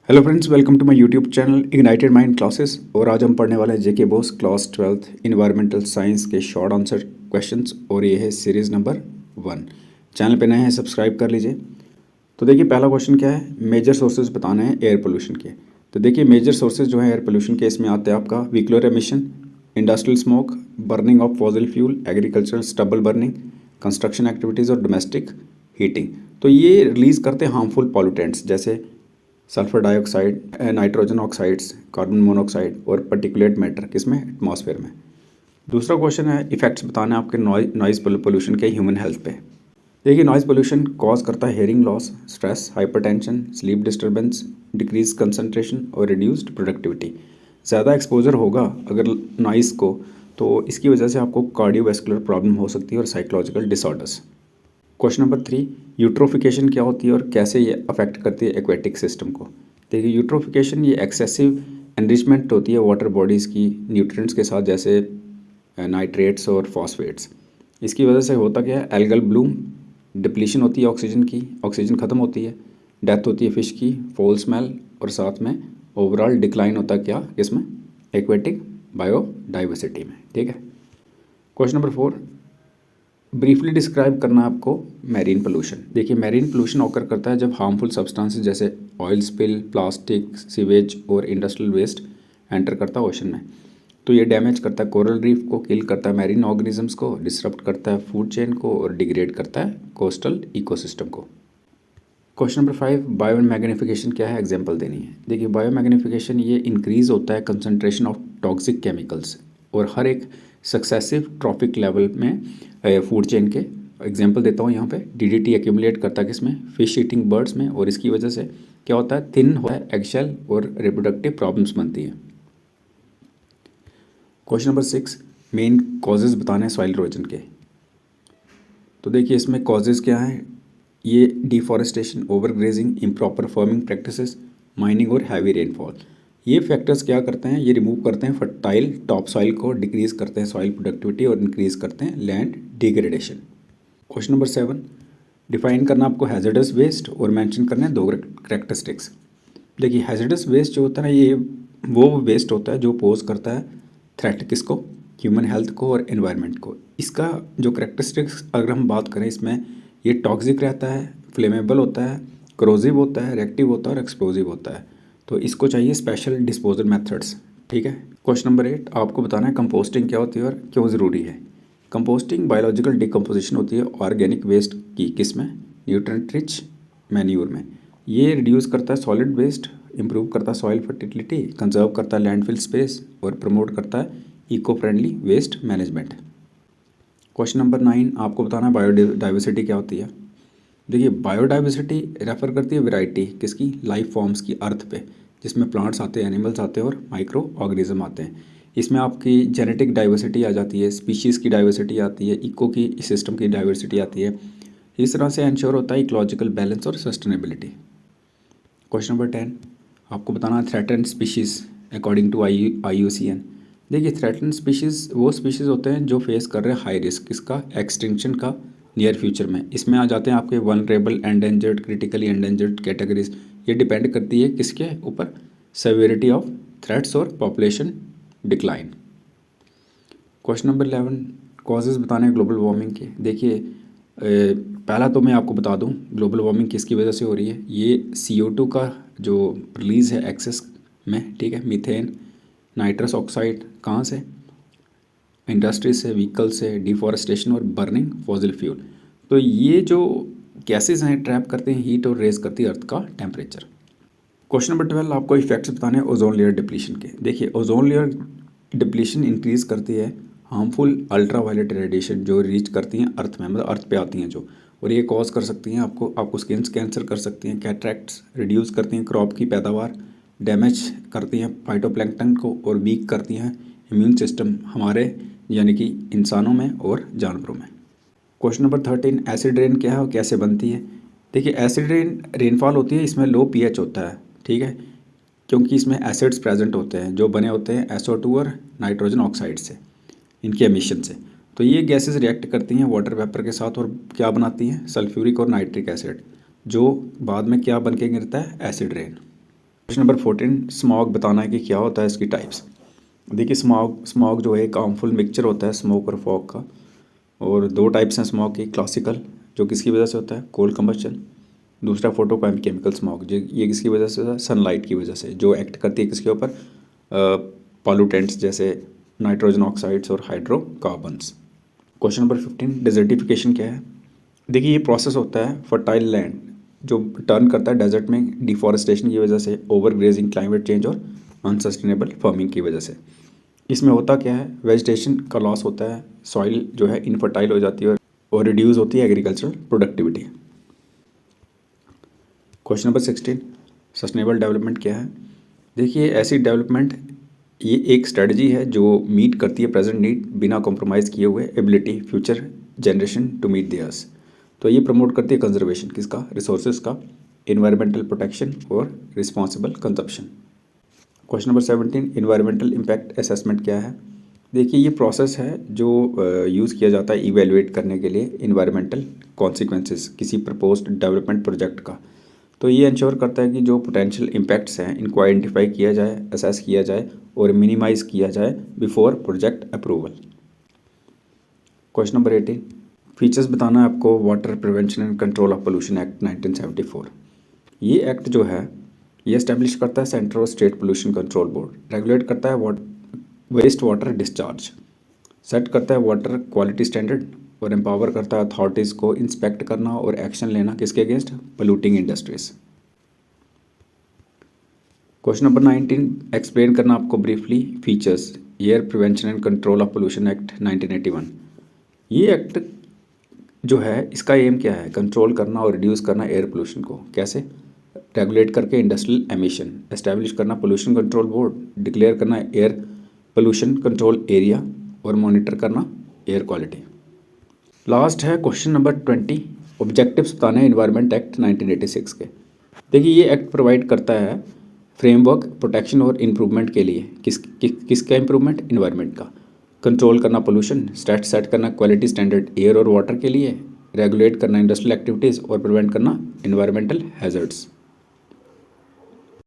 Hello friends, welcome to my YouTube channel ignited mind classes. और आज हम पढ़ने वाले हैं JK Bose class 12th environmental science के शॉर्ट आंसर क्वेश्चंस। और ये है सीरीज़ नंबर 1। चैनल पे नए हैं, सब्सक्राइब कर लीजिए। तो देखिए, पहला क्वेश्चन क्या है, मेजर सोर्सेज बताने हैं एयर पोल्यूशन के। तो देखिए, मेजर सोर्सेज जो है एयर पोल्यूशन के, इसमें आते हैं आपका vehicular emission, industrial smoke, burning of fossil fuel, agricultural stubble burning, construction activities और डोमेस्टिक हीटिंग। तो ये रिलीज़ करते हैं हार्मफुल पॉल्यूटेंट्स जैसे sulphur dioxide, nitrogen oxides, carbon monoxide और पर्टिकुलेट मैटर किसमें, एटमॉस्फेयर में। दूसरा क्वेश्चन है इफेक्ट्स बताने आपके नॉइज़ पोल्यूशन के ह्यूमन हेल्थ पे। देखिए, नॉइज़ पोल्यूशन कॉज करता है hearing loss, stress, hypertension, sleep disturbance, decrease concentration और रिड्यूस्ड प्रोडक्टिविटी। ज़्यादा एक्सपोजर होगा अगर नॉइज़ को, तो इसकी वजह से आपको कार्डियोवैस्कुलर प्रॉब्लम हो सकती है और psychological disorders. Question number 3, eutrophication क्या होती है और कैसे ये अफेक्ट करती है एक्वेटिक सिस्टम को। देखिए, यूट्रोफिकेशन ये एक्सेसिव एनरिचमेंट होती है वाटर बॉडीज़ की न्यूट्रिएंट्स के साथ, जैसे नाइट्रेट्स और फॉस्फेट्स। इसकी वजह से होता क्या है, एल्गल ब्लूम, डिप्लीशन होती है ऑक्सीजन की, ऑक्सीजन ख़त्म होती है, डेथ होती है फिश की, फॉल स्मेल, और साथ में ओवरऑल डिक्लाइन होता है क्या, इसमें एक्वेटिक बायोडाइवर्सिटी में। ठीक है। क्वेश्चन नंबर 4, ब्रीफली डिस्क्राइब करना है आपको मैरीन पोल्यूशन। देखिए, मैरीन पोल्यूशन ऑकर करता है जब हार्मफुल सब्सटेंसेस जैसे ऑयल स्पिल, प्लास्टिक, सीवेज और इंडस्ट्रियल वेस्ट एंटर करता है ओशन में। तो ये डैमेज करता है कोरल रीफ को, किल करता है मैरीन ऑर्गेनिजम्स को, डिसरप्ट करता है फूड चेन को और डिग्रेड करता है कोस्टल इकोसिस्टम को। क्वेश्चन नंबर 5, बायो मैग्नीफिकेशन क्या है, एग्जाम्पल देनी है। देखिए, बायो मैग्नीफिकेशन ये इंक्रीज होता है कंसनट्रेशन ऑफ टॉक्सिक केमिकल्स और हर एक सक्सेसिव ट्रॉफिक लेवल में फूड चेन के। एग्जांपल देता हूँ यहाँ पे, डीडीटी एक्यूमुलेट करता है किसमें, फिश ईटिंग बर्ड्स में, और इसकी वजह से क्या होता है, थिन होता है एगशेल और रिप्रोडक्टिव प्रॉब्लम्स बनती हैं। क्वेश्चन नंबर 6, मेन कॉजेज़ बताने हैं सॉइल इरोजन के। तो देखिए, इसमें कॉजेज़ क्या हैं, ये deforestation, over grazing, improper farming practices, mining और हैवी रेनफॉल। ये फैक्टर्स क्या करते हैं, ये रिमूव करते हैं फर्टाइल टॉप सॉइल को, डिक्रीज करते हैं सॉइल प्रोडक्टिविटी और इंक्रीज करते हैं land degradation. Question number 7, define करना आपको हैजर्डस वेस्ट और मेंशन करना है 2 करेक्टरिस्टिक्स। देखिए, हैजर्डस वेस्ट जो होता है ना, ये वो वेस्ट होता है जो पोज करता है थ्रेट किसको, ह्यूमन हेल्थ को और एनवायरनमेंट को। इसका जो करेक्टरिस्टिक्स अगर हम बात करें, इसमें ये टॉक्सिक रहता है, फ्लेमेबल होता है, करोजिव होता है, रिएक्टिव होता है और एक्सप्लोजिव होता है। तो इसको चाहिए स्पेशल डिस्पोजल मेथड्स। ठीक है। क्वेश्चन नंबर 8, आपको बताना है कंपोस्टिंग क्या होती है और क्यों ज़रूरी है। कंपोस्टिंग बायोलॉजिकल डिकम्पोजिशन होती है ऑर्गेनिक वेस्ट की, किसमें, न्यूट्रिएंट रिच मैन्यूर में। ये रिड्यूस करता है सॉलिड वेस्ट, इंप्रूव करता है सॉइल फर्टिलिटी, कंजर्व करता है लैंडफिल स्पेस और प्रमोट करता है eco friendly waste management. Question number 9, आपको बताना है बायोडाइवर्सिटी क्या होती है। देखिए, बायोडाइवर्सिटी रेफर करती है वैरायटी किसकी, लाइफ फॉर्म्स की अर्थ पे, जिसमें प्लांट्स आते हैं, एनिमल्स आते हैं और माइक्रो ऑर्गेनिज्म आते हैं। इसमें आपकी जेनेटिक डाइवर्सिटी आ जाती है, स्पीशीज़ की डाइवर्सिटी आती है, इको की सिस्टम की डाइवर्सिटी आती है। इस तरह से इंश्योर होता है इकोलॉजिकल बैलेंस और सस्टेनेबिलिटी। क्वेश्चन नंबर 10, आपको बताना है threatened species according to IUCN। देखिए, थ्रेटन्ड स्पीशीज़ वो स्पीशीज़ होते हैं जो फेस कर रहे हैं हाई रिस्क इसका एक्सटिंक्शन का नियर फ्यूचर में। इसमें आ जाते हैं आपके vulnerable, endangered, critically endangered categories. ये डिपेंड करती है किसके ऊपर, सेवेरिटी ऑफ थ्रेट्स और population decline. Question number 11, causes बताने हैं ग्लोबल वार्मिंग के। देखिए, पहला तो मैं आपको बता दूं ग्लोबल वार्मिंग किसकी वजह से हो रही है। ये CO2 का जो रिलीज़ है एक्सेस में, ठीक है, मीथेन, नाइट्रस ऑक्साइड, कहाँ से, इंडस्ट्री से, व्हीकल से, डिफॉरेस्टेशन और बर्निंग फॉसिल फ्यूल। तो ये जो गैसेज हैं ट्रैप करते हैं हीट और रेज करती है अर्थ का टेम्परेचर। क्वेश्चन नंबर 12, आपको इफेक्ट्स बताने हैं ओजोन लेयर डिप्लीशन के। देखिए, ओजोन लेयर डिप्लीशन इंक्रीज करती है हार्मफुल अल्ट्रावायलेट रेडिएशन जो रीच करती हैं अर्थ में, मतलब अर्थ पे आती हैं जो, और ये कॉज कर सकती हैं आपको स्किन कैंसर कर सकती हैं, कैटरैक्ट्स, रिड्यूस करती हैं क्रॉप की पैदावार, डैमेज करती हैं फाइटोप्लैंक्टन को और वीक करती हैं इम्यून सिस्टम हमारे, यानी कि इंसानों में और जानवरों में। क्वेश्चन नंबर 13, एसिड रेन क्या है और कैसे बनती है। देखिए, एसिड रेन रेनफॉल होती है, इसमें लो pH होता है, ठीक है, क्योंकि इसमें एसिड्स प्रेजेंट होते हैं जो बने होते हैं SO2 और नाइट्रोजन ऑक्साइड से, इनके एमिशन से। तो ये गैसेस रिएक्ट करती हैं वाटर वेपर के साथ और क्या बनाती हैं, सल्फ्यूरिक और नाइट्रिक एसिड, जो बाद में क्या बन के गिरता है, acid rain. Question number 14, smog बताना है कि क्या होता है, इसकी टाइप्स। देखिए स्मॉग जो है एक हार्मफुल मिक्सचर होता है स्मोक और फॉग का, और दो टाइप्स हैं स्मॉग की। क्लासिकल जो किसकी वजह से होता है, कोल कंबस्शन। दूसरा फोटो केमिकल स्मॉग, जो ये किसकी वजह से होता है, सनलाइट की वजह से, जो एक्ट करती है किसके ऊपर, पॉल्यूटेंट्स जैसे नाइट्रोजन ऑक्साइड्स और हाइड्रोकार्बन्स। क्वेश्चन नंबर 15, डिजर्टिफिकेशन क्या है। देखिए ये प्रोसेस होता है फर्टाइल लैंड जो टर्न करता है डेजर्ट में डिफॉरेस्टेशन की वजह से, ओवर ग्रेजिंग, क्लाइमेट चेंज और अनसस्टेनेबल फार्मिंग की वजह से। इसमें होता क्या है, वेजिटेशन का लॉस होता है, सॉइल जो है इनफर्टाइल हो जाती है और रिड्यूस होती है agricultural productivity. Question number 16, sustainable development क्या है। देखिए ऐसी डेवलपमेंट ये एक स्ट्रेटजी है जो मीट करती है प्रेजेंट नीड बिना कॉम्प्रोमाइज़ किए हुए ability future generation to meet theirs. तो ये प्रमोट करती है कंजर्वेशन किसका, रिसोर्सेज का, इन्वायरमेंटल प्रोटेक्शन और responsible consumption. Question number 17, environmental impact assessment क्या है। देखिए ये प्रोसेस है जो यूज़ किया जाता है इवेलुएट करने के लिए इन्वायरमेंटल कॉन्सिक्वेंसेस किसी प्रपोज्ड डेवलपमेंट प्रोजेक्ट का। तो ये इंश्योर करता है कि जो पोटेंशियल इम्पैक्ट्स हैं इनको आइडेंटिफाई किया जाए, असेस किया जाए और मिनिमाइज़ किया जाए before project approval. Question number 18, features बताना है आपको water prevention and control of pollution act 1974। ये एक्ट जो है ये एस्टेब्लिश करता है सेंट्रल और state pollution control board, regulate करता है वेस्ट वाटर डिस्चार्ज, सेट करता है वाटर क्वालिटी स्टैंडर्ड और एम्पावर करता है अथॉरिटीज़ को इंस्पेक्ट करना और एक्शन लेना किसके against, polluting industries. Question number 19, explain करना आपको briefly features air prevention and control of pollution act 1981। ये एक्ट जो है इसका एम क्या है, कंट्रोल करना और रिड्यूस करना एयर पोल्यूशन को। कैसे, रेगुलेट करके इंडस्ट्रियल एमिशन, एस्टैब्लिश करना पोल्यूशन कंट्रोल बोर्ड, डिक्लेयर करना एयर पोल्यूशन कंट्रोल एरिया और मॉनिटर करना एयर क्वालिटी। लास्ट है क्वेश्चन नंबर 20, ऑब्जेक्टिव्स बताने हैं इन्वायरमेंट एक्ट 1986 के। देखिए ये एक्ट प्रोवाइड करता है फ्रेमवर्क प्रोटेक्शन और इम्प्रूवमेंट के लिए, किसका इम्प्रूवमेंट, इन्वायरमेंट का। कंट्रोल करना पोल्यूशन, सेट करना क्वालिटी स्टैंडर्ड एयर और वाटर के लिए, रेगुलेट करना इंडस्ट्रियल एक्टिविटीज़ और प्रिवेंट करना इन्वायरमेंटल हैजर्ड्स।